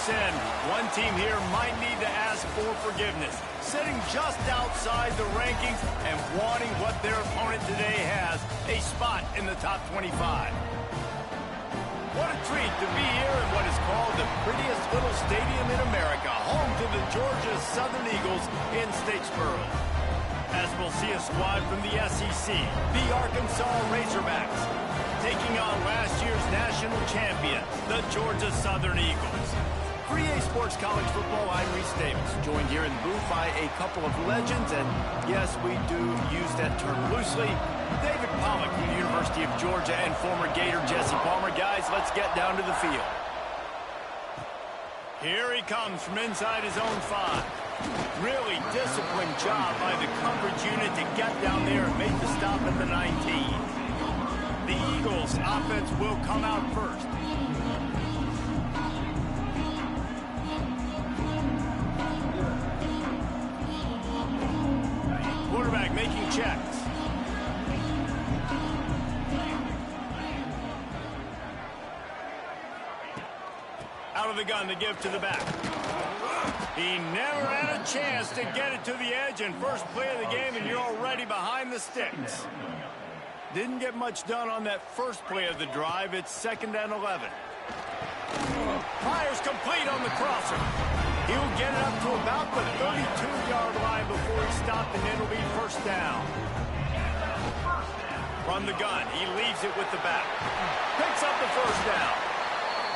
in. One team here might need to ask for forgiveness, sitting just outside the rankings and wanting what their opponent today has, a spot in the top 25. What a treat to be here in what is called the prettiest little stadium in America, home to the Georgia Southern Eagles in Statesboro. As we'll see a squad from the SEC, the Arkansas Razorbacks, taking on last year's national champion, the Georgia Southern Eagles. For EA Sports College Football, I'm Reese Davis, joined here in the booth by a couple of legends, and yes, we do use that term loosely. David Pollock from the University of Georgia and former Gator Jesse Palmer. Guys, let's get down to the field. Here he comes from inside his own 5. Really disciplined job by the coverage unit to get down there and make the stop at the 19. The Eagles offense will come out first. Quarterback making checks. Out of the gun to give to the back. He never had a chance to get it to the edge, and first play of the game, and you're already behind the sticks. Didn't get much done on that first play of the drive. It's 2nd and 11. Fires complete on the crosser. He'll get it up to about the 32-yard line before he stopped, and it'll be first down. From the gun, he leaves it with the back. Picks up the first down.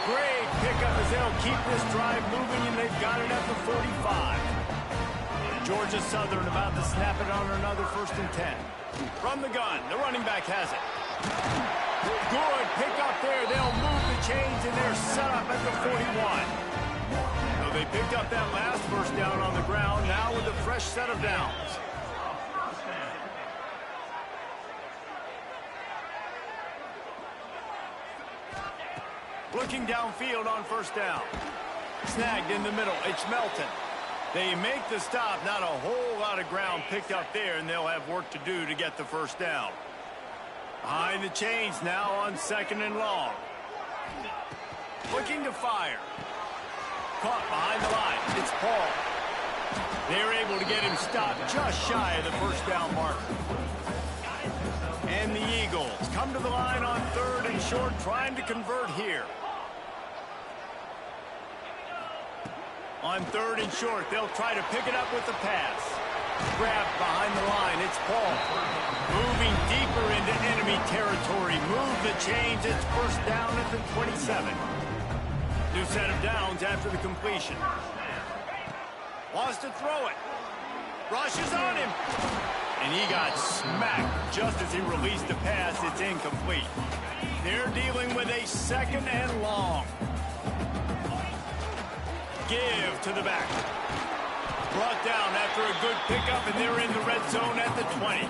Great pickup as they'll keep this drive moving, and they've got it at the 45. Georgia Southern about to snap it on another 1st and 10. From the gun, the running back has it. Good pickup there. They'll move the chains, and they're set up at the 41. So they picked up that last first down on the ground, now with a fresh set of downs. Looking downfield on first down. Snagged in the middle. It's Melton. They make the stop. Not a whole lot of ground picked up there, and they'll have work to do to get the first down. Behind the chains now on 2nd and long. Looking to fire. Caught behind the line. It's Paul. They're able to get him stopped just shy of the first down marker. And the Eagles come to the line on 3rd and short, trying to convert here. On 3rd and short, they'll try to pick it up with the pass. Grabbed behind the line, it's Paul. Moving deeper into enemy territory. Move the chains, it's first down at the 27. New set of downs after the completion. Wants to throw it. Rushes on him. And he got smacked just as he released the pass. It's incomplete. They're dealing with a 2nd and long. Give to the back. Brought down after a good pickup, and they're in the red zone at the 20.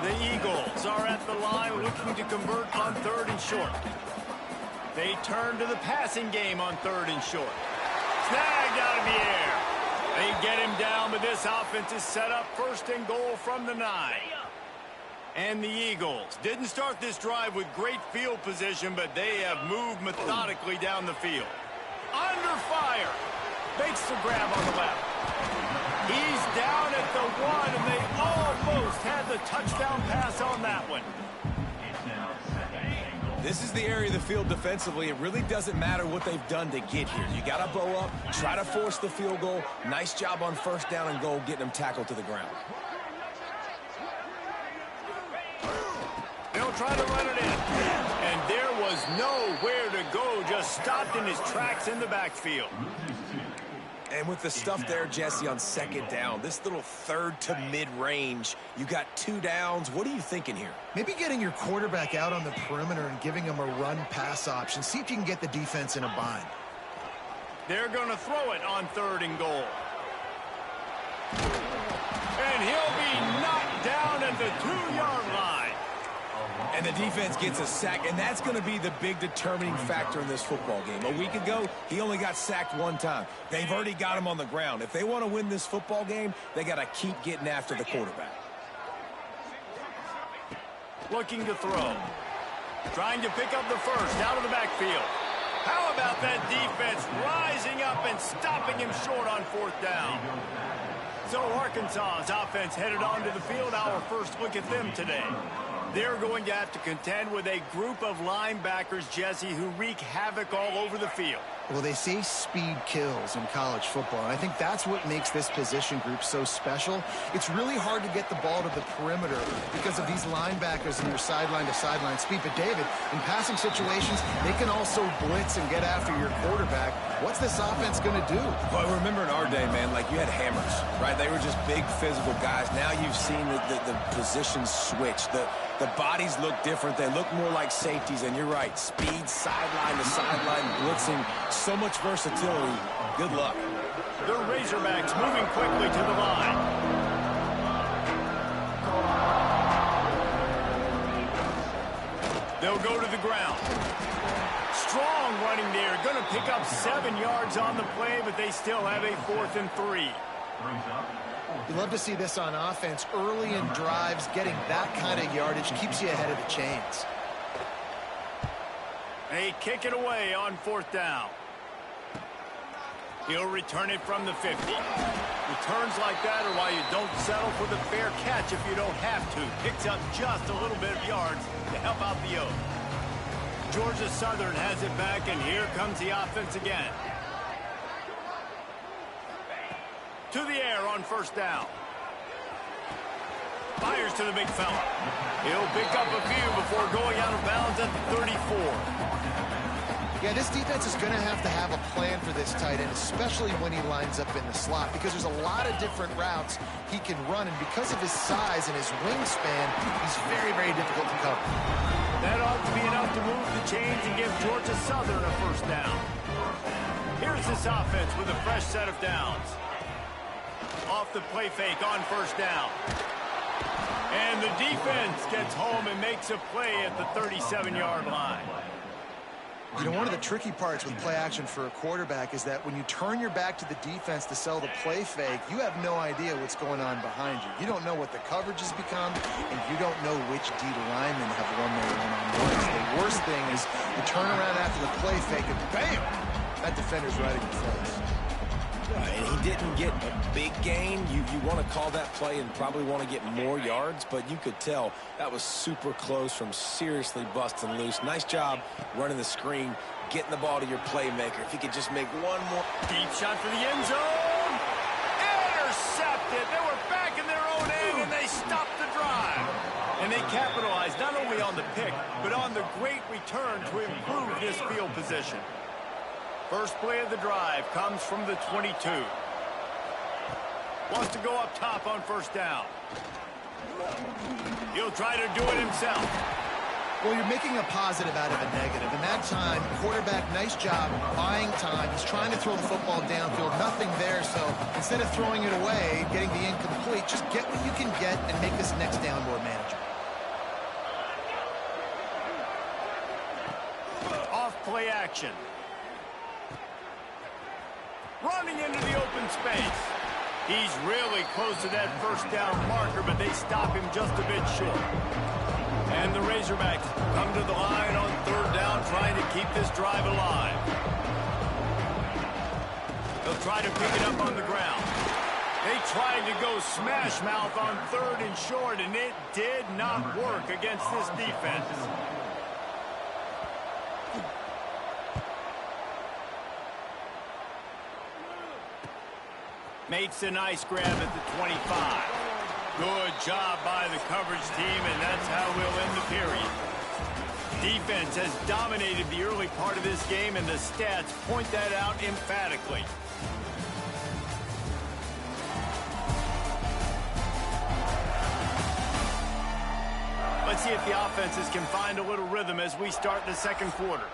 The Eagles are at the line looking to convert on 3rd and short. They turn to the passing game on 3rd and short. Snagged out of the air. They get him down, but this offense is set up 1st and goal from the 9. And the Eagles didn't start this drive with great field position, but they have moved methodically down the field. Under fire. Makes the grab on the left. He's down at the 1, and they almost had the touchdown pass on that one. This is the area of the field defensively. It really doesn't matter what they've done to get here. You got to bow up, try to force the field goal. Nice job on 1st down and goal, getting them tackled to the ground. They'll try to run it in. And there was nowhere to go, just stopped in his tracks in the backfield. And with the stuff there, Jesse, on 2nd down, this little 3rd to mid-range, you got 2 downs. What are you thinking here? Maybe getting your quarterback out on the perimeter and giving him a run-pass option. See if you can get the defense in a bind. They're going to throw it on 3rd and goal. And he'll be knocked down at the 2-yard line. And the defense gets a sack, and that's going to be the big determining factor in this football game. A week ago, he only got sacked 1 time. They've already got him on the ground. If they want to win this football game, they got to keep getting after the quarterback. Looking to throw. Trying to pick up the first out of the backfield. How about that defense rising up and stopping him short on 4th down? So Arkansas's offense headed onto the field. Our first look at them today. They're going to have to contend with a group of linebackers, Jesse, who wreak havoc all over the field. Well, they say speed kills in college football, and I think that's what makes this position group so special. It's really hard to get the ball to the perimeter because of these linebackers and your sideline-to-sideline speed. But, David, in passing situations, they can also blitz and get after your quarterback. What's this offense going to do? Well, remember in our day, man, like you had hammers, right? They were just big physical guys. Now you've seen the positions switch. The bodies look different. They look more like safeties, and you're right. Speed, sideline to sideline, blitzing, so much versatility. Good luck. The Razorbacks moving quickly to the line. They'll go to the ground. Strong running there. Going to pick up 7 yards on the play, but they still have a 4th and 3. You love to see this on offense. Early in drives, getting that kind of yardage keeps you ahead of the chains. They kick it away on 4th down. He'll return it from the 50. Returns like that are why you don't settle for the fair catch if you don't have to. Picks up just a little bit of yards to help out the Oak. Georgia Southern has it back, and here comes the offense again. To the air on 1st down. Fires to the big fella. He'll pick up a few before going out of bounds at the 34. Yeah, this defense is going to have a plan for this tight end, especially when he lines up in the slot, because there's a lot of different routes he can run, and because of his size and his wingspan, he's very, very difficult to cover. That ought to be enough to move the chains and give Georgia Southern a 1st down. Here's this offense with a fresh set of downs. Off the play fake on 1st down. And the defense gets home and makes a play at the 37-yard line. You know, one of the tricky parts with play action for a quarterback is that when you turn your back to the defense to sell the play fake, you have no idea what's going on behind you. You don't know what the coverage has become, and you don't know which D linemen have won their one-on-ones. The worst thing is you turn around after the play fake, and bam! That defender's right in your face. And he didn't get a big gain. You want to call that play and probably want to get more yards, but you could tell that was super close from seriously busting loose. Nice job running the screen, getting the ball to your playmaker. If he could just make one more. Deep shot for the end zone. Intercepted. They were back in their own end, and they stopped the drive. And they capitalized not only on the pick, but on the great return to improve this field position. First play of the drive comes from the 22. Wants to go up top on 1st down. He'll try to do it himself. Well, you're making a positive out of a negative. And that time, quarterback, nice job buying time. He's trying to throw the football downfield. Nothing there, so instead of throwing it away, getting the incomplete, just get what you can get and make this next down more manageable. Off play action. Running into the open space. He's really close to that 1st down marker, but they stop him just a bit short. And the Razorbacks come to the line on 3rd down, trying to keep this drive alive. They'll try to pick it up on the ground. They tried to go smash mouth on 3rd and short, and it did not work against this defense. Makes a nice grab at the 25. Good job by the coverage team, and that's how we'll end the period. Defense has dominated the early part of this game, and the stats point that out emphatically. Let's see if the offenses can find a little rhythm as we start the 2nd quarter.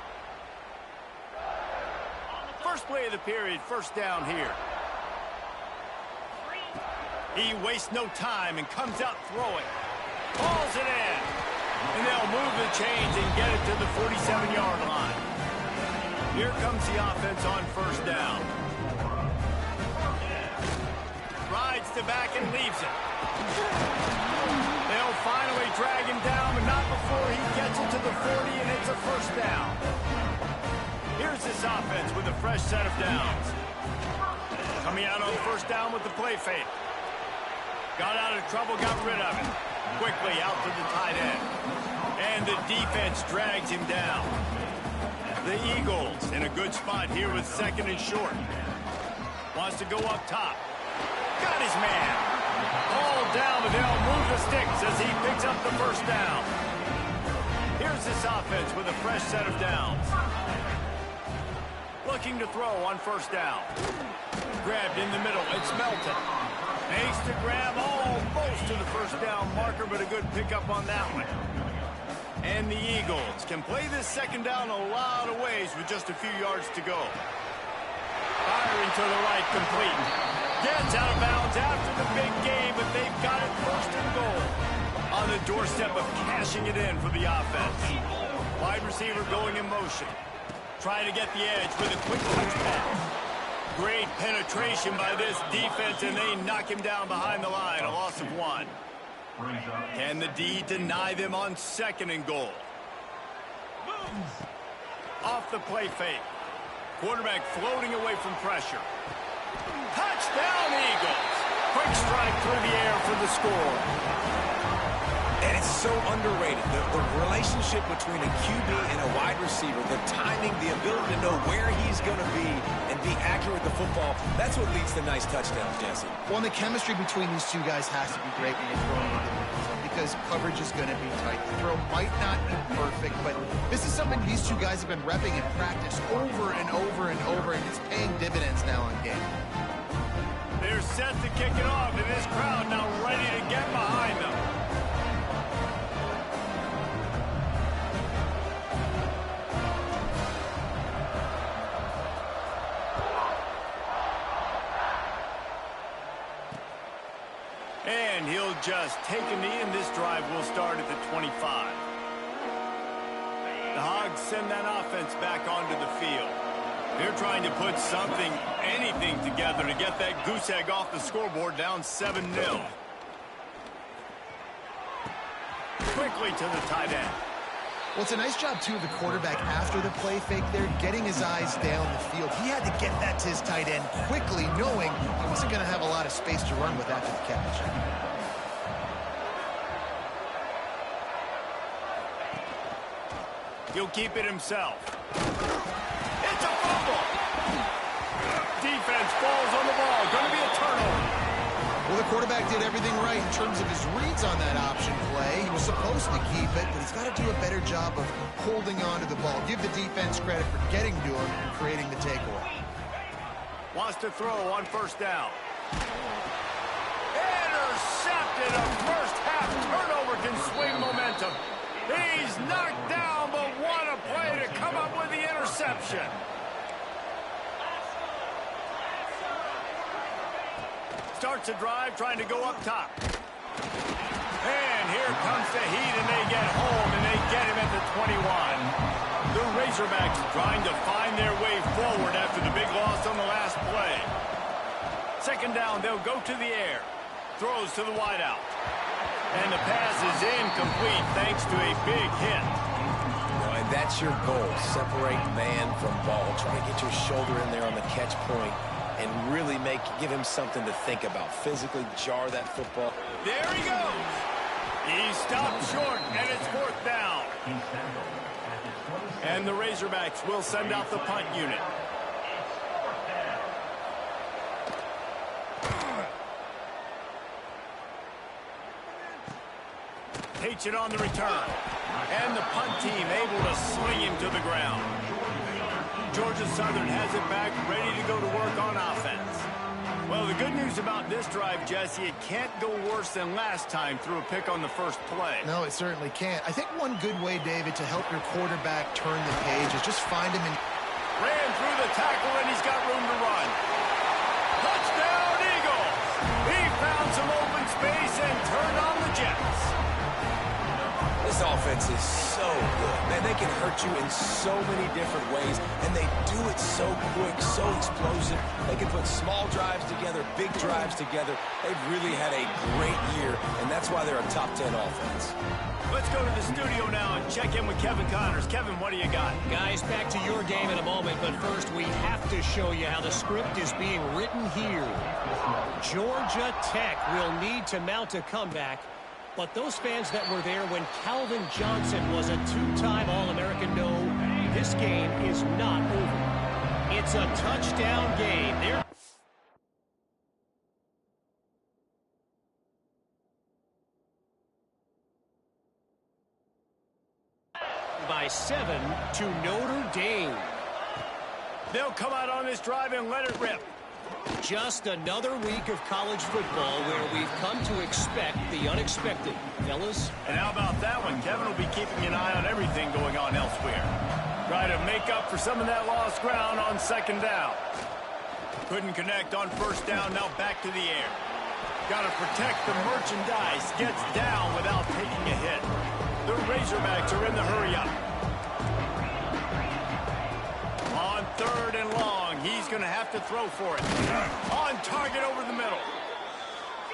First play of the period, 1st down here. He wastes no time and comes out throwing. Balls it in. And they'll move the chains and get it to the 47-yard line. Here comes the offense on 1st down. Rides to back and leaves it. They'll finally drag him down, but not before he gets it to the 40, and it's a 1st down. Here's this offense with a fresh set of downs. Coming out on first down with the play fake. Got out of trouble, got rid of it. Quickly out to the tight end. And the defense drags him down. The Eagles in a good spot here with second and short. Wants to go up top. Got his man. All down, but they'll move the sticks as he picks up the first down. Here's this offense with a fresh set of downs. Looking to throw on first down. Grabbed in the middle. It's Melton. Makes the grab almost to the first down marker, but a good pickup on that one. And the Eagles can play this second down a lot of ways with just a few yards to go. Firing to the right, complete. Gets out of bounds after the big game, but they've got it first and goal. On the doorstep of cashing it in for the offense. Wide receiver going in motion. Trying to get the edge with a quick touch pass. Great penetration by this defense, and they knock him down behind the line. A loss of 1. Can the D deny them on second and goal? Off the play fake. Quarterback floating away from pressure. Touchdown, Eagles. Quick strike through the air for the score. And it's so underrated. The relationship between a QB and a wide receiver, the timing, the ability to know where he's going to be and be accurate with the football, that's what leads to nice touchdowns, Jesse. Well, and the chemistry between these two guys has to be great when you're throwing into the zone because coverage is going to be tight. The throw might not be perfect, but this is something these two guys have been repping in practice over and over and over, and it's paying dividends now on game. They're set to kick it off, and this crowd now ready to get behind them. And he'll just take a knee, and this drive will start at the 25. The Hogs send that offense back onto the field. They're trying to put something, anything together to get that goose egg off the scoreboard, down 7-0. Quickly to the tight end. Well, it's a nice job, too, of the quarterback after the play fake there, getting his eyes down the field. He had to get that to his tight end quickly, knowing he wasn't going to have a lot of space to run with after the catch. He'll keep it himself. It's a fumble. Defense falls on the ball. Going to be a turnover. Well, the quarterback did everything right in terms of his reads on that option play. He was supposed to keep it, but he's got to do a better job of holding on to the ball. Give the defense credit for getting to him and creating the takeaway. Wants to throw on first down. Intercepted. A first half turnover can swing momentum. He's knocked down, but what a play to come up with the interception. Starts a drive, trying to go up top. And here comes the heat, and they get home, and they get him at the 21. The Razorbacks trying to find their way forward after the big loss on the last play. Second down, they'll go to the air. Throws to the wideout. And the pass is incomplete thanks to a big hit. And that's your goal. Separate man from ball. Try to get your shoulder in there on the catch point and really give him something to think about. Physically jar that football. There he goes. He stopped short, and it's fourth down. And the Razorbacks will send out the punt unit. Takes it on the return. And the punt team able to sling him to the ground. Georgia Southern has it back, ready to go to work on offense. Well, the good news about this drive, Jesse, it can't go worse than last time through a pick on the first play. No, it certainly can't. I think one good way, David, to help your quarterback turn the page is just find him in... Ran through the tackle, and he's got room to run. Touchdown, Eagles! He found some open space and turned on the Jets. This offense is so good. Man, they can hurt you in so many different ways, and they do it so quick, so explosive. They can put small drives together, big drives together. They've really had a great year, and that's why they're a top 10 offense. Let's go to the studio now and check in with Kevin Connors. Kevin, what do you got? Guys, back to your game in a moment, but first we have to show you how the script is being written here. Georgia Tech will need to mount a comeback, but those fans that were there when Calvin Johnson was a two-time All-American know this game is not over. It's a touchdown game. By 7 to Notre Dame. They'll come out on this drive and let it rip. Just another week of college football where we've come to expect the unexpected, fellas. And how about that one? Kevin will be keeping an eye on everything going on elsewhere. Try to make up for some of that lost ground on second down. Couldn't connect on first down, now back to the air. Got to protect the merchandise, gets down without taking a hit. The Razorbacks are in the hurry-up. On third and long, he's going to have to throw for it. On target over the middle.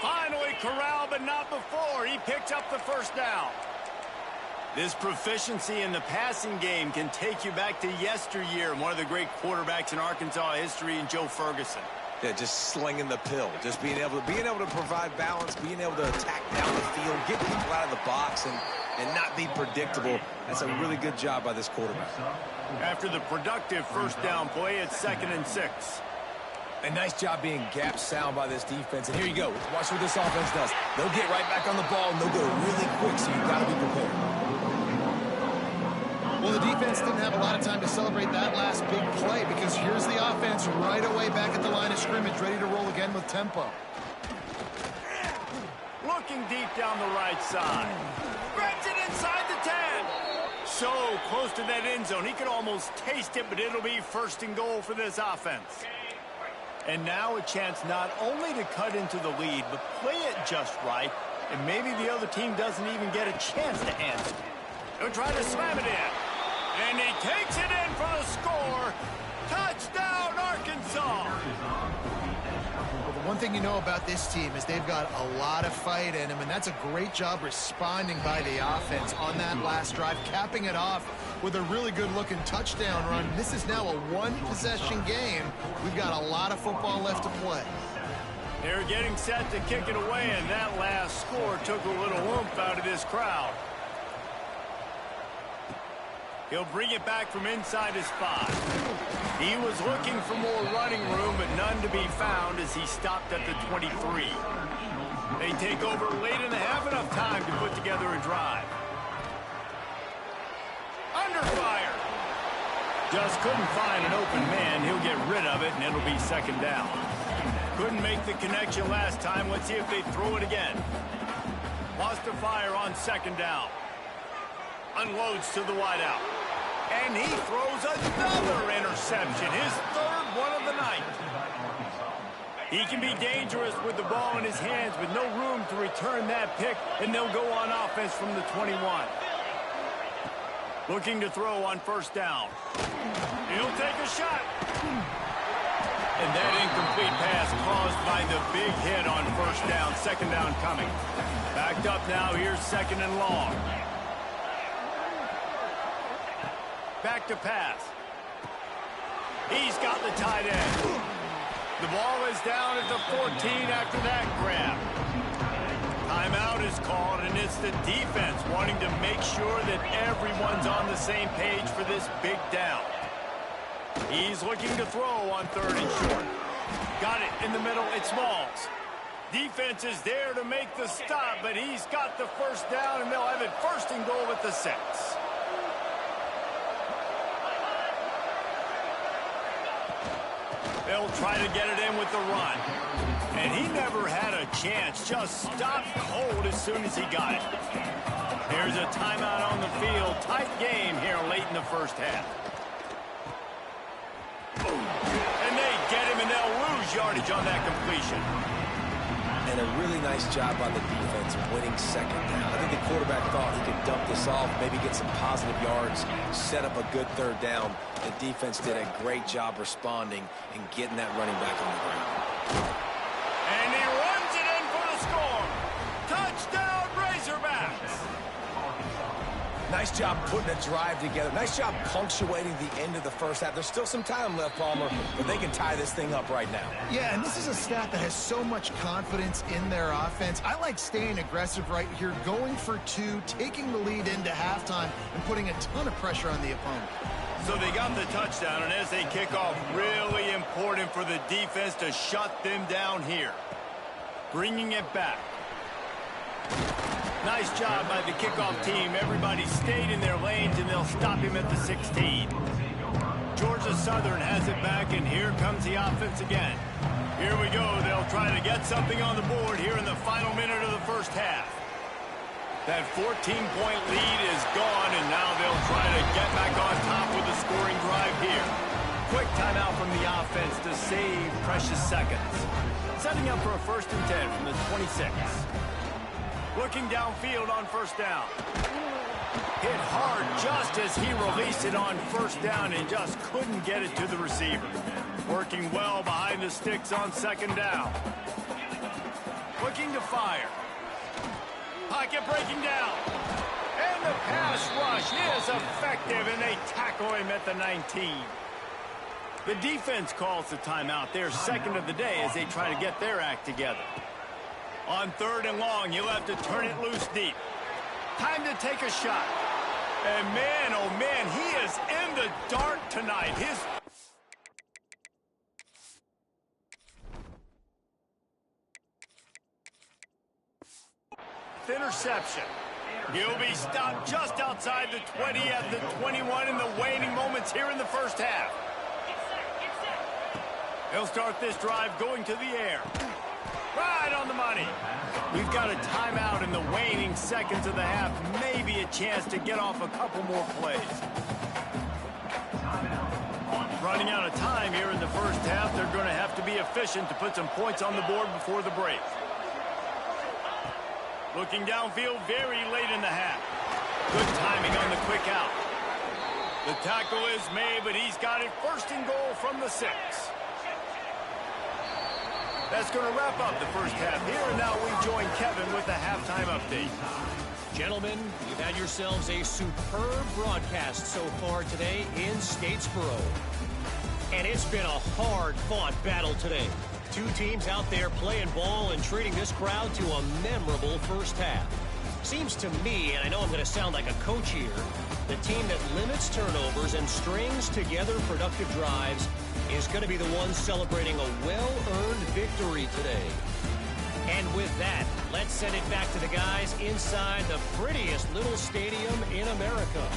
Finally corralled, but not before. He picks up the first down. This proficiency in the passing game can take you back to yesteryear. One of the great quarterbacks in Arkansas history, in Joe Ferguson. Yeah, just slinging the pill, just being able to provide balance, being able to attack down the field, get people out of the box, and not be predictable. That's a really good job by this quarterback. After the productive first down play, it's 2nd and 6. A nice job being gap sound by this defense. And here you go. Watch what this offense does. They'll get right back on the ball, and they'll go really quick, so you've got to be prepared. Well, the defense didn't have a lot of time to celebrate that last big play because here's the offense right away back at the line of scrimmage, ready to roll again with tempo. Looking deep down the right side. Grabs it inside the 10. So close to that end zone. He could almost taste it, but it'll be 1st and goal for this offense. And now a chance not only to cut into the lead, but play it just right, and maybe the other team doesn't even get a chance to answer. He'll try to slam it in. And he takes it in for the score. Touchdown, Arkansas! Well, the one thing you know about this team is they've got a lot of fight in them, and that's a great job responding by the offense on that last drive, capping it off with a really good-looking touchdown run. This is now a one-possession game. We've got a lot of football left to play. They're getting set to kick it away, and that last score took a little oomph out of this crowd. He'll bring it back from inside his 5. He was looking for more running room, but none to be found as he stopped at the 23. They take over late in the half, enough time to put together a drive. Under fire. Just couldn't find an open man. He'll get rid of it, and it'll be 2nd down. Couldn't make the connection last time. Let's see if they throw it again. Lost to fire on 2nd down. Unloads to the wideout. And he throws another interception, his 3rd one of the night. He can be dangerous with the ball in his hands with no room to return that pick, and they'll go on offense from the 21. Looking to throw on 1st down. He'll take a shot. And that incomplete pass caused by the big hit on 1st down, 2nd down coming. Backed up now, here's 2nd and long. Back to pass. He's got the tight end. The ball is down at the 14 after that grab. Timeout is called, and it's the defense wanting to make sure that everyone's on the same page for this big down. He's looking to throw on 3rd and short. Got it in the middle. It's Smalls. Defense is there to make the stop, but he's got the 1st down, and they'll have it 1st and goal at the 6. They'll try to get it in with the run. And he never had a chance. Just stopped cold as soon as he got it. There's a timeout on the field. Tight game here late in the 1st half. And they get him, and they'll lose yardage on that completion. And a really nice job by the defense winning second down. I think the quarterback thought he could dump this off, maybe get some positive yards, set up a good third down. The defense did a great job responding and getting that running back on the ground. And he runs it in for the score. Touchdown, Razorbacks. Nice job putting a drive together. Nice job punctuating the end of the first half. There's still some time left, Palmer, but they can tie this thing up right now. Yeah, and this is a staff that has so much confidence in their offense. I like staying aggressive right here, going for two, taking the lead into halftime, and putting a ton of pressure on the opponent. So they got the touchdown, and as they kick off, really important for the defense to shut them down here. Bringing it back. Nice job by the kickoff team. Everybody stayed in their lanes, and they'll stop him at the 16. Georgia Southern has it back, and here comes the offense again. Here we go. They'll try to get something on the board here in the final minute of the first half. That 14-point lead is gone, and now they'll try to get back on top with a scoring drive here. Quick timeout from the offense to save precious seconds. Setting up for a 1st and 10 from the 26. Looking downfield on first down. Hit hard just as he released it on first down and just couldn't get it to the receiver. Working well behind the sticks on second down. Looking to fire. Pocket breaking down. And the pass rush is effective, and they tackle him at the 19. The defense calls the timeout, their second of the day, as they try to get their act together. On 3rd and long, you'll have to turn it loose deep. Time to take a shot. And man, oh man, he is in the dark tonight. Interception. He'll be stopped just outside the 20 at the 21 in the waning moments here in the first half. He'll start this drive going to the air. Right on the money. We've got a timeout in the waning seconds of the half. Maybe a chance to get off a couple more plays. Running out of time here in the first half. They're going to have to be efficient to put some points on the board before the break. Looking downfield very late in the half. Good timing on the quick out. The tackle is made, but he's got it 1st and goal from the 6. That's going to wrap up the first half here, and now we join Kevin with the halftime update. Gentlemen, you've had yourselves a superb broadcast so far today in Statesboro. And it's been a hard-fought battle today. Two teams out there playing ball and treating this crowd to a memorable first half. Seems to me, and I know I'm going to sound like a coach here, the team that limits turnovers and strings together productive drives is going to be the one celebrating a well-earned victory today. And with that, let's send it back to the guys inside the prettiest little stadium in America.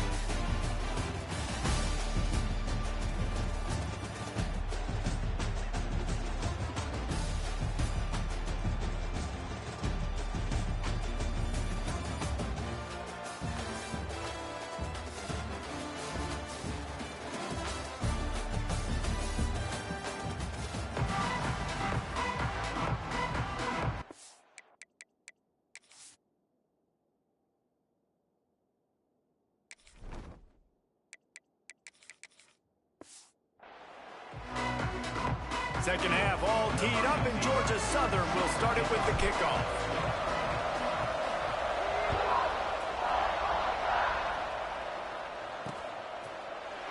Second half all teed up, and Georgia Southern will start it with the kickoff.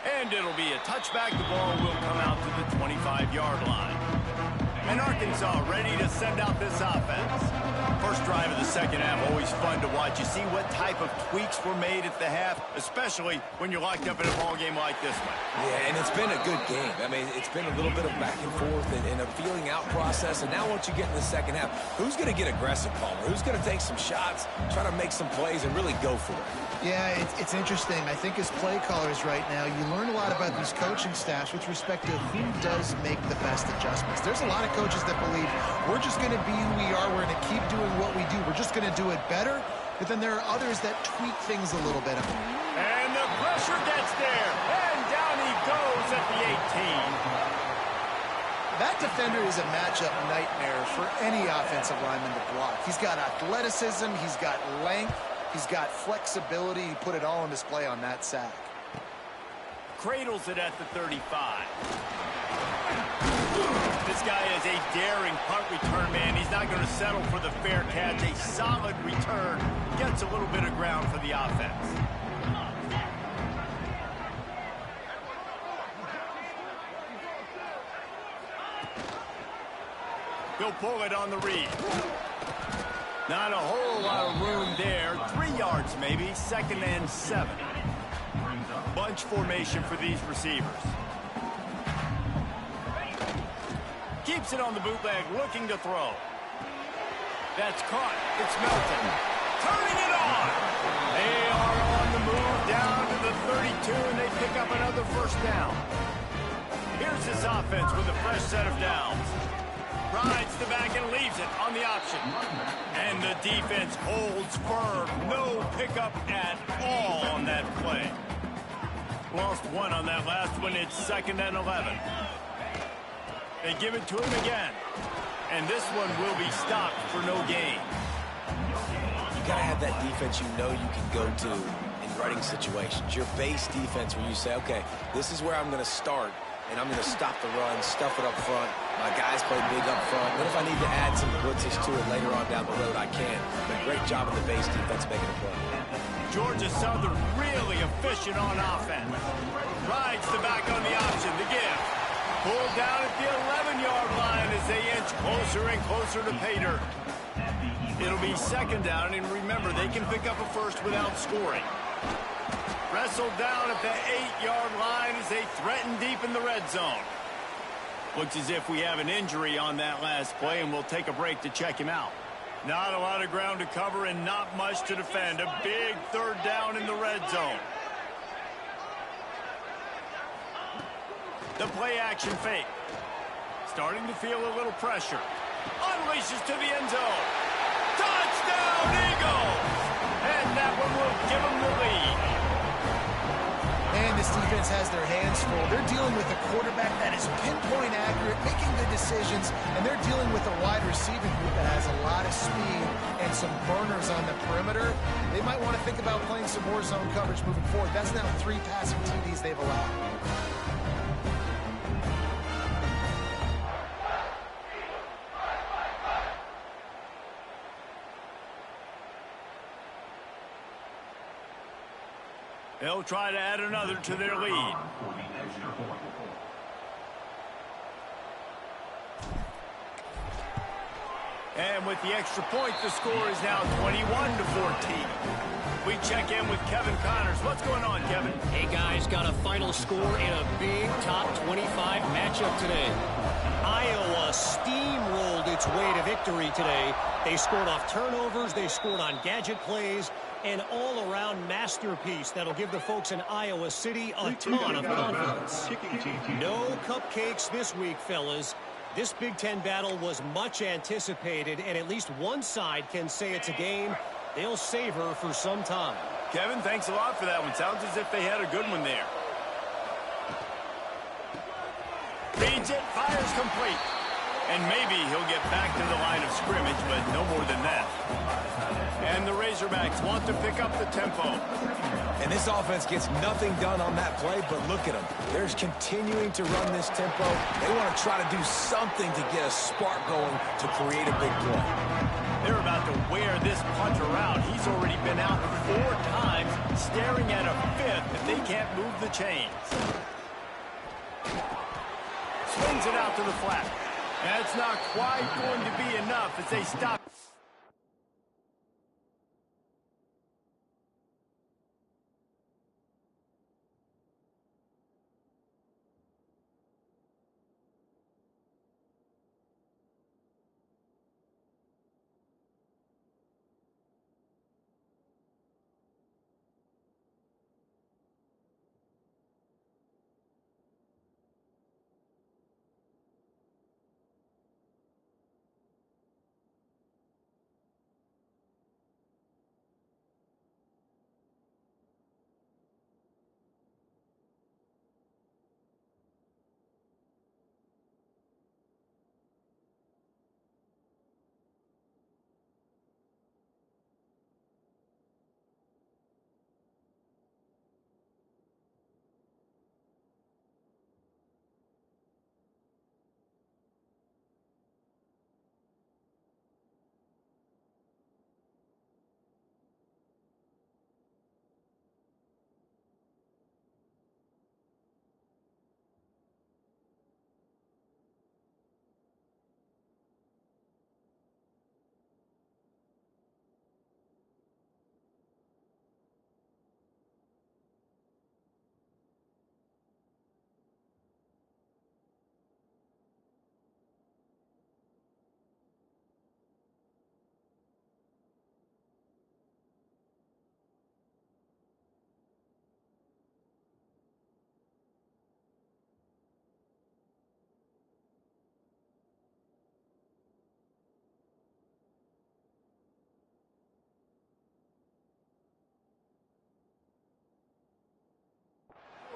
And it'll be a touchback. The ball will come out to the 25-yard line. And Arkansas ready to send out this offense. First drive of the second half, always fun to watch. You see what type of tweaks were made at the half, especially when you're locked up in a ball game like this one. Yeah, and it's been a good game. I mean, it's been a little bit of back and forth and a feeling out process. And now once you get in the second half, who's going to get aggressive, Palmer? Who's going to take some shots, try to make some plays, and really go for it? Yeah, it's interesting. I think as play callers right now, you learn a lot about these coaching staffs with respect to who does make the best adjustments. There's a lot of coaches that believe we're just going to be who we are. We're going to keep doing what we do. We're just going to do it better. But then there are others that tweak things a little bit. And the pressure gets there. And down he goes at the 18. That defender is a matchup nightmare for any offensive lineman to block. He's got athleticism, he's got length, he's got flexibility. He put it all on display on that sack. Cradles it at the 35. This guy is a daring punt return man. He's not going to settle for the fair catch. A solid return. Gets a little bit of ground for the offense. He'll pull it on the read. Not a whole lot of room there. 3 yards maybe. 2nd and 7. Bunch formation for these receivers. Keeps it on the bootleg, looking to throw. That's caught. It's Melton. Turning it on. They are on the move down to the 32, and they pick up another first down. Here's this offense with a fresh set of downs. Rides the back and leaves it on the option. And the defense holds firm. No pickup at all on that play. Lost one on that last one. It's 2nd and 11. They give it to him again. And this one will be stopped for no gain. You got to have that defense you know you can go to in running situations. Your base defense where you say, okay, this is where I'm going to start, and I'm going to stop the run, stuff it up front. My guys play big up front. Then if I need to add some blitzes to it later on down the road, I can. But great job of the base defense making a play. Georgia Southern really efficient on offense. Rides the back on the option. The give. Pulled down at the 11-yard line as they inch closer and closer to pay dirt. It'll be 2nd down, and remember, they can pick up a first without scoring. Wrestled down at the 8-yard line as they threaten deep in the red zone. Looks as if we have an injury on that last play, and we'll take a break to check him out. Not a lot of ground to cover and not much to defend. A big 3rd down in the red zone. The play action fake. Starting to feel a little pressure. Unleashes to the end zone. Touchdown, Eagles! And that one will give them the lead. And this defense has their hands full. They're dealing with a quarterback that is pinpoint accurate, making good decisions, and they're dealing with a wide receiving group that has a lot of speed and some burners on the perimeter. They might want to think about playing some more zone coverage moving forward. That's now 3 passing TDs they've allowed. They'll try to add another to their lead. And with the extra point, the score is now 21-14. We check in with Kevin Connors. What's going on, Kevin? Hey, guys, got a final score in a big top 25 matchup today. Iowa steamrolled its way to victory today. They scored off turnovers, they scored on gadget plays, an all-around masterpiece that'll give the folks in Iowa City a ton of confidence. No cupcakes this week, fellas. This Big Ten battle was much anticipated, and at least one side can say it's a game they'll savor for some time. Kevin, thanks a lot for that one. Sounds as if they had a good one there. Reads it, fires complete. And maybe he'll get back to the line of scrimmage, but no more than that. And the Razorbacks want to pick up the tempo. And this offense gets nothing done on that play, but look at them. They're continuing to run this tempo. They want to try to do something to get a spark going to create a big play. They're about to wear this punter out. He's already been out 4 times, staring at a 5th if they can't move the chains. Swings it out to the flat. That's not quite going to be enough as they stop.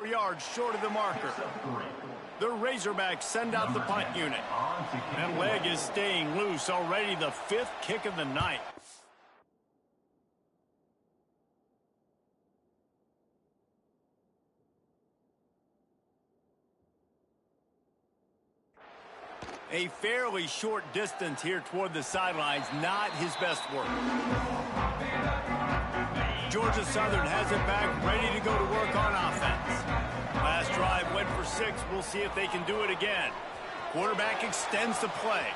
yards short of the marker. The Razorbacks send out the punt unit. That leg is staying loose, already the 5th kick of the night. A fairly short distance here toward the sidelines, not his best work. Georgia Southern has it back, ready to go to work on offense. Last drive went for 6. We'll see if they can do it again. Quarterback extends the play.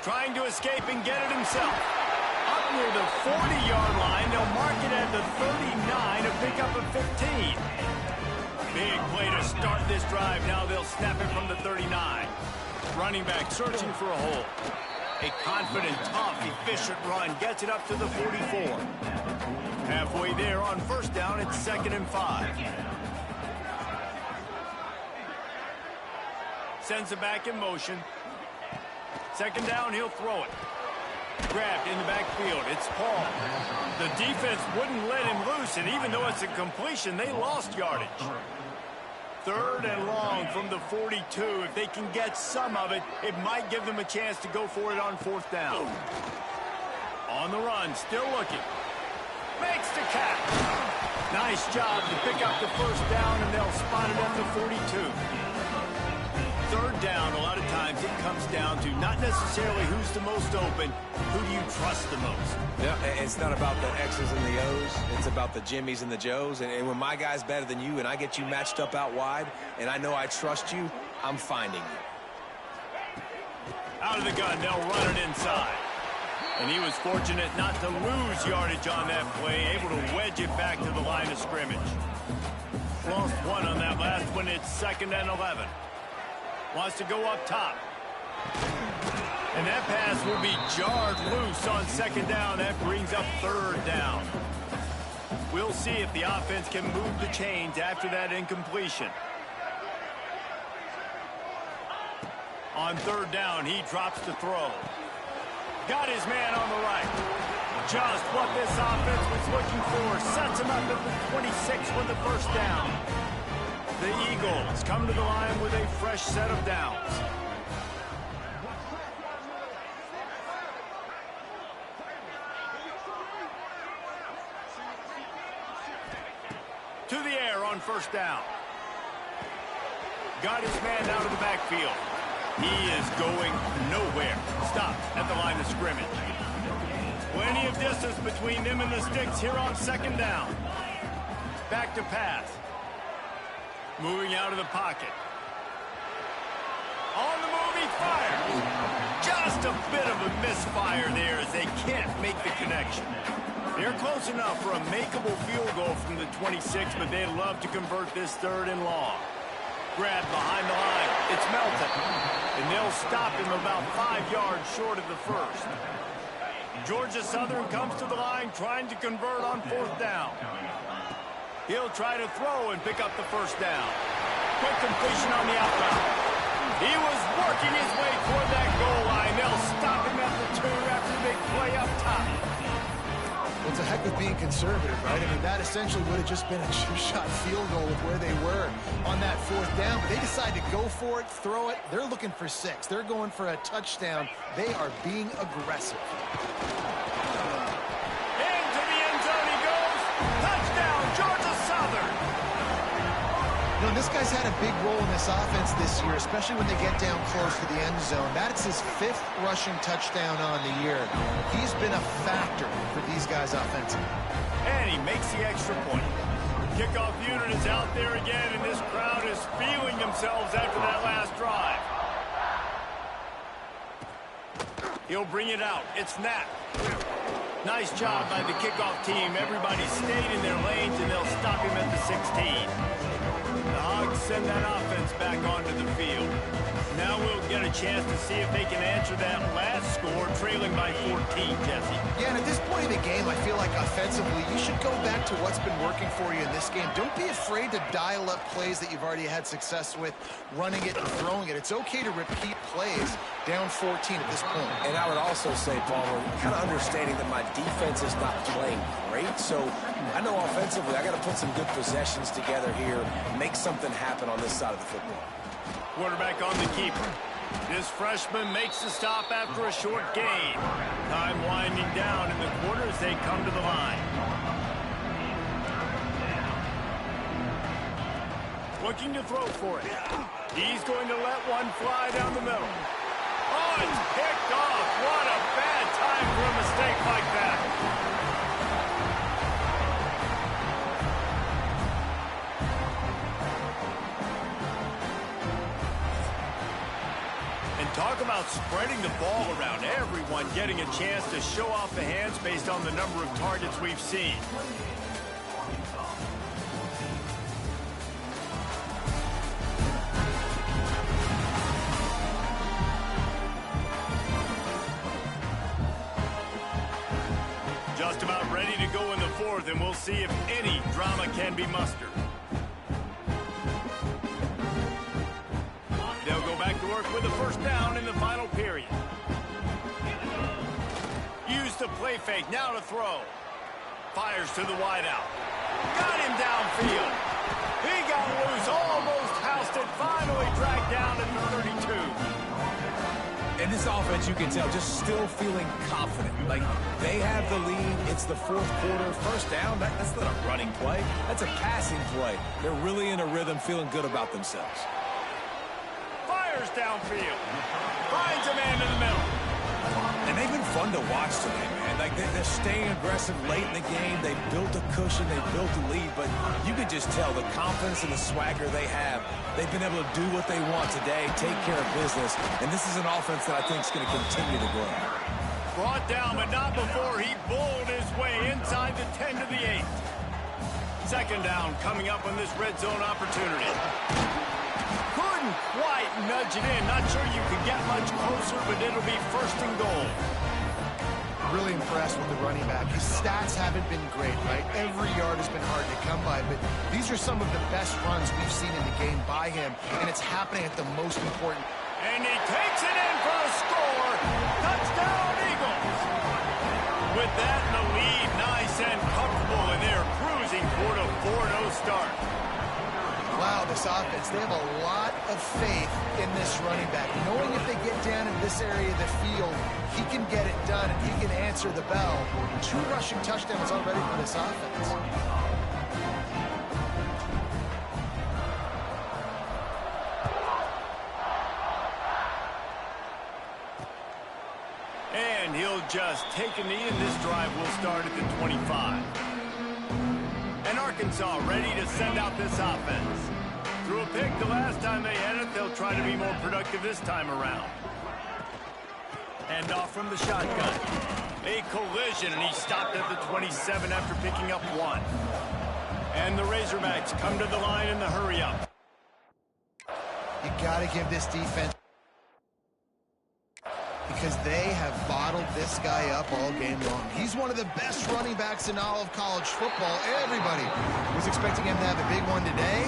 Trying to escape and get it himself. Up near the 40-yard line, they'll mark it at the 39, a pickup of 15. Big play to start this drive. Now they'll snap it from the 39. Running back searching for a hole. A confident, tough, efficient run gets it up to the 44. Halfway there on first down, it's 2nd and 5. Sends it back in motion. 2nd down, he'll throw it. Grabbed in the backfield. It's Paul. The defense wouldn't let him loose, and even though it's a completion, they lost yardage. 3rd and long from the 42. If they can get some of it, it might give them a chance to go for it on 4th down. On the run, still looking. Makes the catch. Nice job to pick up the 1st down, and they'll spot it at the 42. 3rd down, a lot of times it comes down to not necessarily who's the most open, who do you trust the most? Yeah, it's not about the X's and the O's. It's about the Jimmies and the Joes. And when my guy's better than you and I get you matched up out wide and I know I trust you, I'm finding you. Out of the gun, they'll run it inside. And he was fortunate not to lose yardage on that play, able to wedge it back to the line of scrimmage. Lost 1 on that last one. It's 2nd and 11. Wants to go up top. And that pass will be jarred loose on 2nd down. That brings up 3rd down. We'll see if the offense can move the chains after that incompletion. On 3rd down, he drops the throw. Got his man on the right. Just what this offense was looking for. Sets him up at the 26 with the 1st down. The Eagles come to the line with a fresh set of downs. To the air on 1st down. Got his man out of the backfield. He is going nowhere. Stop at the line of scrimmage. Plenty of distance between them and the sticks here on 2nd down. Back to pass. Moving out of the pocket. On the move, he fires. Just a bit of a misfire there as they can't make the connection. They're close enough for a makeable field goal from the 26, but they'd love to convert this 3rd and long. Grab behind the line. It's Melton. And they'll stop him about 5 yards short of the 1st. Georgia Southern comes to the line trying to convert on 4th down. He'll try to throw and pick up the 1st down. Quick completion on the outbound. He was working his way toward that goal line. They'll stop him at the 2 after the big play up top. Well, it's a heck of being conservative, right? I mean, that essentially would have just been a two-shot field goal with where they were on that 4th down. But they decide to go for it, throw it. They're looking for 6. They're going for a touchdown. They are being aggressive. Into the end zone he goes. Touchdown, Georgia Southern. You know, this guy's had a big role in this offense this year, especially when they get down close to the end zone. That's his 5th rushing touchdown on the year. He's been a factor for these guys offensively. And he makes the extra point. Kickoff unit is out there again, and this crowd is feeling themselves after that last drive. He'll bring it out. It's Knapp. Nice job by the kickoff team. Everybody stayed in their lanes, and they'll stop him at the 16. The Hogs send that offense back onto the field. Now we'll get a chance to see if they can answer that last score, trailing by 14, Jesse. Yeah, and at this point in the game, I feel like like offensively, you should go back to what's been working for you in this game. Don't be afraid to dial up plays that you've already had success with, running it and throwing it. It's okay to repeat plays down 14 at this point. And I would also say, Palmer, kind of understanding that my defense is not playing great. So I know offensively I got to put some good possessions together here, make something happen on this side of the football. Quarterback on the keeper. This freshman makes the stop after a short gain. Time winding down in the quarter as they come to the line. Looking to throw for it. He's going to let one fly down the middle. Oh, it's picked off. What a bad time for a mistake like that. Talk about spreading the ball around. Everyone getting a chance to show off the hands based on the number of targets we've seen. Just about ready to go in the fourth, and we'll see if any drama can be mustered. They'll go back to work with a first down in the final period. Use the play fake, now to throw. Fires to the wideout. Got him downfield. He got loose, almost housed it, finally dragged down at the 32. In this offense, you can tell, just still feeling confident. Like, they have the lead. It's the fourth quarter. First down, that's not a running play. That's a passing play. They're really in a rhythm, feeling good about themselves. Downfield. Finds a man in the middle. And they've been fun to watch today, man. Like, they're staying aggressive late in the game. They built a cushion. They built a lead. But you could just tell the confidence and the swagger they have. They've been able to do what they want today, take care of business. And this is an offense that I think is going to continue to grow. Brought down, but not before he bowled his way inside the 10 to the 8. Second down coming up on this red zone opportunity. Couldn't quite nudge it in. Not sure you could get much closer, but it'll be first and goal. Really impressed with the running back. His stats haven't been great, right? Every yard has been hard to come by, but these are some of the best runs we've seen in the game by him, and it's happening at the most important. And he takes it in for a score. Touchdown, Eagles. With that in the lead, nice and comfortable, and they're cruising toward a 4-0 start. Wow, this offense, they have a lot of faith in this running back. Knowing if they get down in this area of the field, he can get it done and he can answer the bell. 2 rushing touchdowns already for this offense. And he'll just take a knee, and this drive will start at the 25. And Arkansas ready to send out this offense. Threw a pick the last time they had it. They'll try to be more productive this time around. And off from the shotgun. A collision, and he stopped at the 27 after picking up 1. And the Razorbacks come to the line in the hurry-up. You got to give this defense, because they have bottled this guy up all game long. He's one of the best running backs in all of college football. Everybody was expecting him to have a big one today.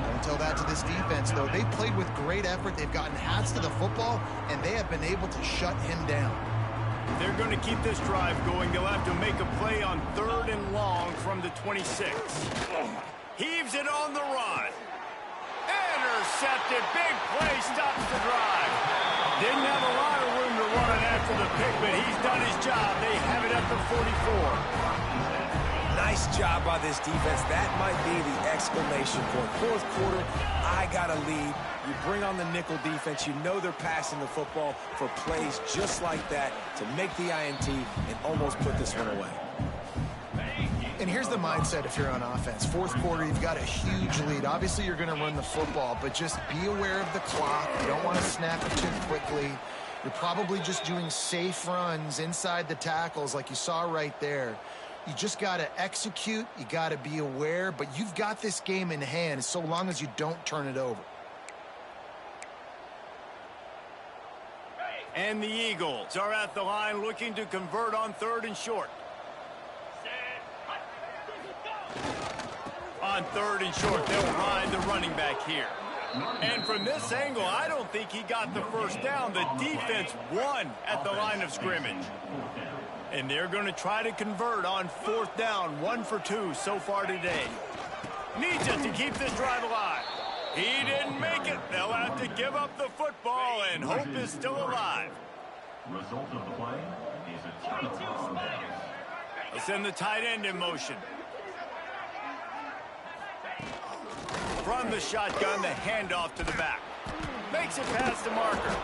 Don't tell that to this defense, though. They played with great effort. They've gotten hats to the football, and they have been able to shut him down. They're going to keep this drive going. They'll have to make a play on 3rd and long from the 26. Heaves it on the run. Intercepted. Big play stops the drive. Didn't have a lot of room to run after the pick, but he's done his job. They have it at the 44. Nice job by this defense. That might be the exclamation point. Fourth quarter, I got a lead. You bring on the nickel defense. You know they're passing the football for plays just like that to make the INT and almost put this one away. And here's the mindset if you're on offense. Fourth quarter, you've got a huge lead. Obviously, you're going to run the football, but just be aware of the clock. You don't want to snap it too quickly. You're probably just doing safe runs inside the tackles like you saw right there. You just got to execute. You got to be aware, but you've got this game in hand so long as you don't turn it over. And the Eagles are at the line looking to convert on 3rd and short. On 3rd and short, they'll ride the running back here. And from this angle, I don't think he got the first down. The defense won at the line of scrimmage. And they're going to try to convert on 4th down, 1 for 2 so far today. Needs it to keep this drive alive. He didn't make it. They'll have to give up the football, and hope is still alive. Result of the play is a turnover on downs. They'll send the tight end in motion. From the shotgun, the handoff to the back. Makes it past the marker.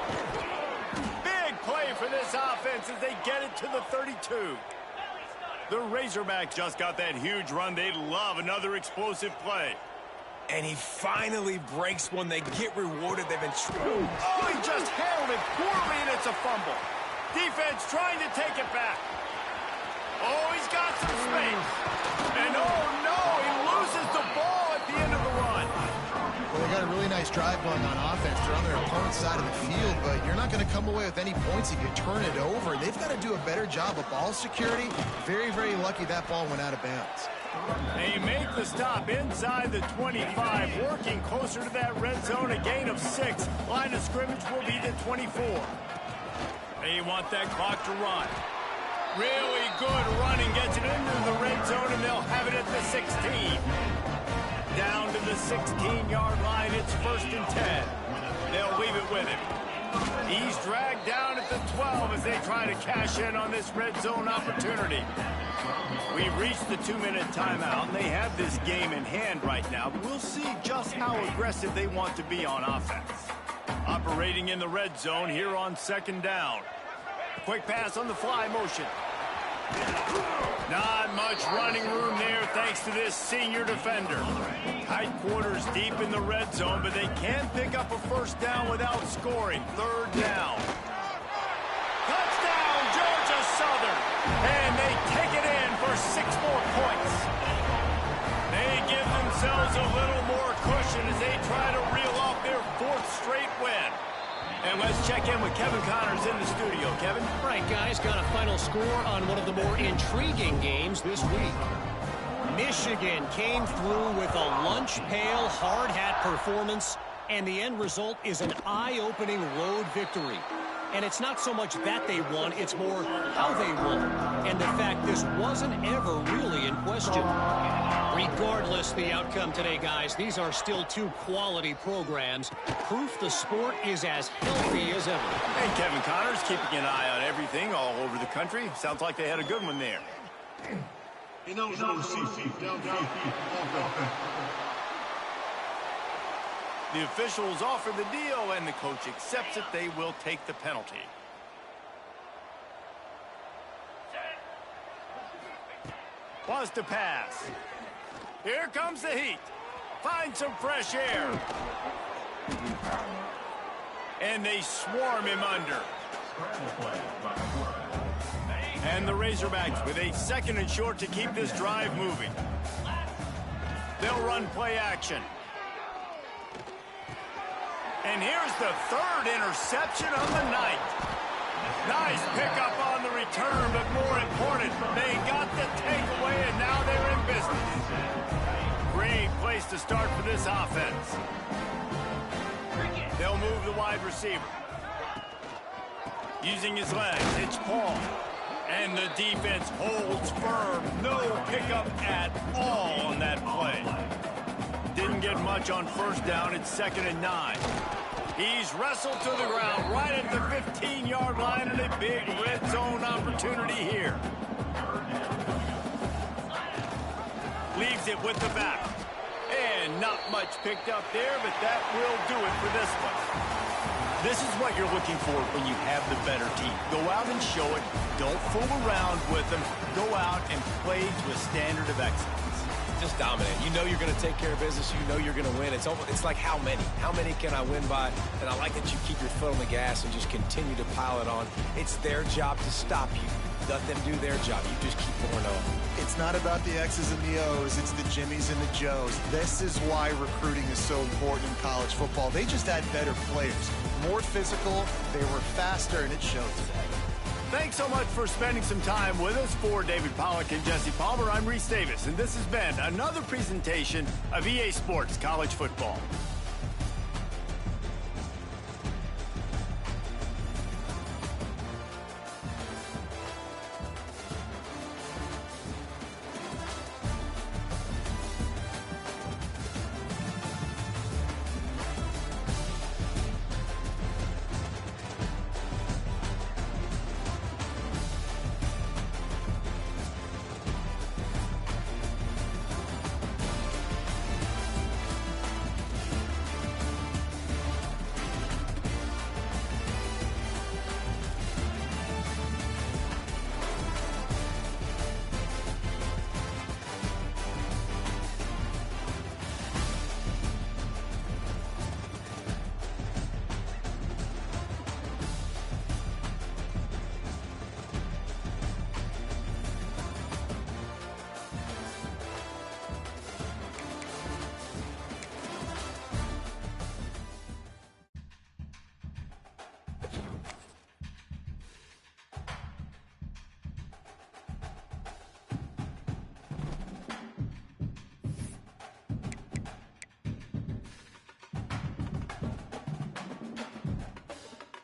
Big play for this offense as they get it to the 32. The Razorbacks just got that huge run. They love another explosive play. And he finally breaks one. They get rewarded. They've been Oh, he just handled it poorly, and it's a fumble. Defense trying to take it back. Oh, he's got some space. And oh no, he loses the ball at the end of the run. Well, they got a really nice drive going on offense. They're on their opponent's side of the field, but you're not going to come away with any points if you turn it over. They've got to do a better job of ball security. Very, very lucky that ball went out of bounds. They make the stop inside the 25, working closer to that red zone, a gain of 6. Line of scrimmage will be the 24. They want that clock to run. Really good running, gets it into the red zone, and they'll have it at the 16. Down to the 16-yard line, it's 1st and 10. They'll leave it with him. He's dragged down at the 12 as they try to cash in on this red zone opportunity. We've reached the 2-minute timeout, and they have this game in hand right now. But we'll see just how aggressive they want to be on offense. Operating in the red zone here on 2nd down. Quick pass on the fly motion. Not much running room there thanks to this senior defender. Tight quarters deep in the red zone, but they can pick up a 1st down without scoring. 3rd down. Touchdown, Georgia Southern. And they take it in for 6 more points. They give themselves a little more cushion as they try to reel off their 4th straight win. And let's check in with Kevin Connors in the studio. Kevin? Right, guys, got a final score on one of the more intriguing games this week. Michigan came through with a lunch pail, hard hat performance, and the end result is an eye-opening road victory. And it's not so much that they won, it's more how they won. And the fact this wasn't ever really in question. Regardless the outcome today, guys, these are still 2 quality programs. Proof the sport is as healthy as ever. Hey, Kevin Connors, keeping an eye on everything all over the country. Sounds like they had a good one there. The officials offer the deal, and the coach accepts it. They will take the penalty. Wants to pass. Here comes the heat. Find some fresh air. And they swarm him under. And the Razorbacks with a 2nd and short to keep this drive moving. They'll run play action. And here's the 3rd interception of the night. Nice pickup on the return, but more important, they got the takeaway, and now they're in business. Great place to start for this offense. They'll move the wide receiver. Using his legs, it's Paul. And the defense holds firm. No pickup at all on that play. Didn't get much on 1st down. It's 2nd and 9. He's wrestled to the ground right at the 15-yard line, and a big red zone opportunity here. Leaves it with the back. And not much picked up there, but that will do it for this one. This is what you're looking for when you have the better team. Go out and show it. Don't fool around with them. Go out and play to a standard of excellence. just dominate. You know you're going to take care of business. You know you're going to win. It's like how many? How many can I win by? And I like that you keep your foot on the gas and just continue to pile it on. It's their job to stop you. Let them do their job. You just keep pouring on. It's not about the X's and the O's. It's the Jimmies and the Joes. This is why recruiting is so important in college football. They just had better players. More physical. They were faster, and it showed today. Thanks so much for spending some time with us. For David Pollack and Jesse Palmer, I'm Reese Davis, and this has been another presentation of EA Sports College Football.